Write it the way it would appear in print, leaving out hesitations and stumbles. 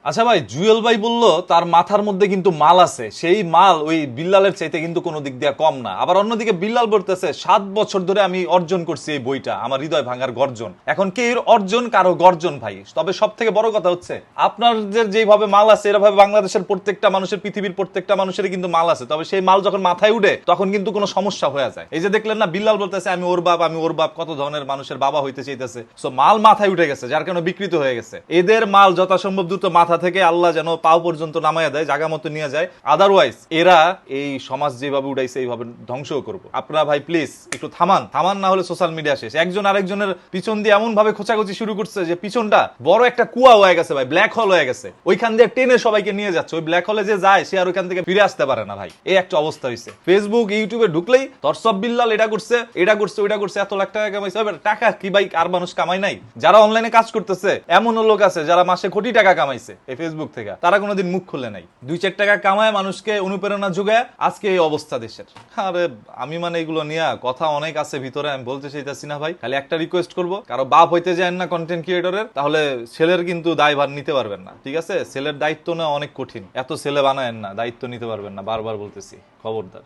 আচ্ছা ভাই, জুয়েল ভাই বললো তার মাথার মধ্যে কিন্তু মাল আছে, সেই মাল ওই বিল্লালের চাইতে কিন্তু কোনো দিক দিয়ে কম না। আবার অন্যদিকে বিল্লাল বলতেছে 7 বছর ধরে আমি অর্জন করছি এই বইটা, আমার হৃদয় ভাঙার গর্জন। এখন কে এর অর্জন কারো গর্জন ভাই। তবে সব থেকে বড় কথা হচ্ছে আপনাদের যেভাবে মাল আছে এরভাবে বাংলাদেশের প্রত্যেকটা মানুষের, পৃথিবীর প্রত্যেকটা মানুষের কিন্তু মাল আছে। তবে সেই মাল যখন মাথায় উঠে তখন কিন্তু কোনো সমস্যা হয়ে যায়। এই যে দেখলেন না, বিল্লাল বলতেছে আমি ওর বাপ, আমি ওর বাপ, কত ধরনের মানুষের বাবা হইতে চাইতেছে। সো মাল মাথায় উঠে গেছে, যার কারণে বিকৃত হয়ে গেছে। এদের মাল যথাসম্ভব দ্রুত মাথা থেকে আল্লাহ যেন পাও পর্যন্ত নামাইয়া দেয়, জায়গা মতো নিয়ে যায়। আদারওয়াইজ এরা এই সমাজ যেভাবে উঠাইছে এইভাবে ধ্বংস করবো। আপনারা ভাই প্লিজ একটু থামান, না হলে সোশ্যাল মিডিয়া শেষ। একজন আরেকজনের পিছন দিয়ে এমন ভাবে খোঁচাখুচি শুরু করছে যে পিছনটা বড় একটা কুয়া হয়ে গেছে ভাই, ব্ল্যাক হোল হয়ে গেছে। ওইখান দিয়ে টেনে সবাইকে নিয়ে যাচ্ছে। ওই ব্ল্যাক হোলে যে যায় সে আর ওইখান থেকে ফিরে আসতে পারে না ভাই। এই একটা অবস্থা হয়েছে। ফেসবুক ইউটিউবে ঢুকলেই তোর সব বিল্লাল এটা করছে, এটা করছে, ওইটা করছে, এত লাখ টাকা কামাইছে। টাকা কি ভাই আর মানুষ কামাই নাই? যারা অনলাইনে কাজ করতেছে এমনও লোক আছে যারা মাসে কোটি টাকা কামাইছে এই ফেসবুক থেকে, তারা কোনোদিন মুখ খুলে নাই। 2-4 টাকা কামায় মানুষকে অনুপ্রেরণা যোগায় আজকে এই অবস্থা দেশের। আরে আমি মানে এগুলো নিয়ে কথা অনেক আছে ভিতরে, আমি বলতে চাইতেছি না ভাই। খালি একটা রিকোয়েস্ট করবো, কারো বাপ হইতে যায় না কন্টেন্ট ক্রিয়েটরের, তাহলে ছেলের কিন্তু দায়ভার নিতে পারবেন না। ঠিক আছে, ছেলের দায়িত্ব নেওয়া অনেক কঠিন। এত ছেলে বানায়েন না, দায়িত্ব নিতে পারবেন না। বারবার বলতেছি, খবরদার।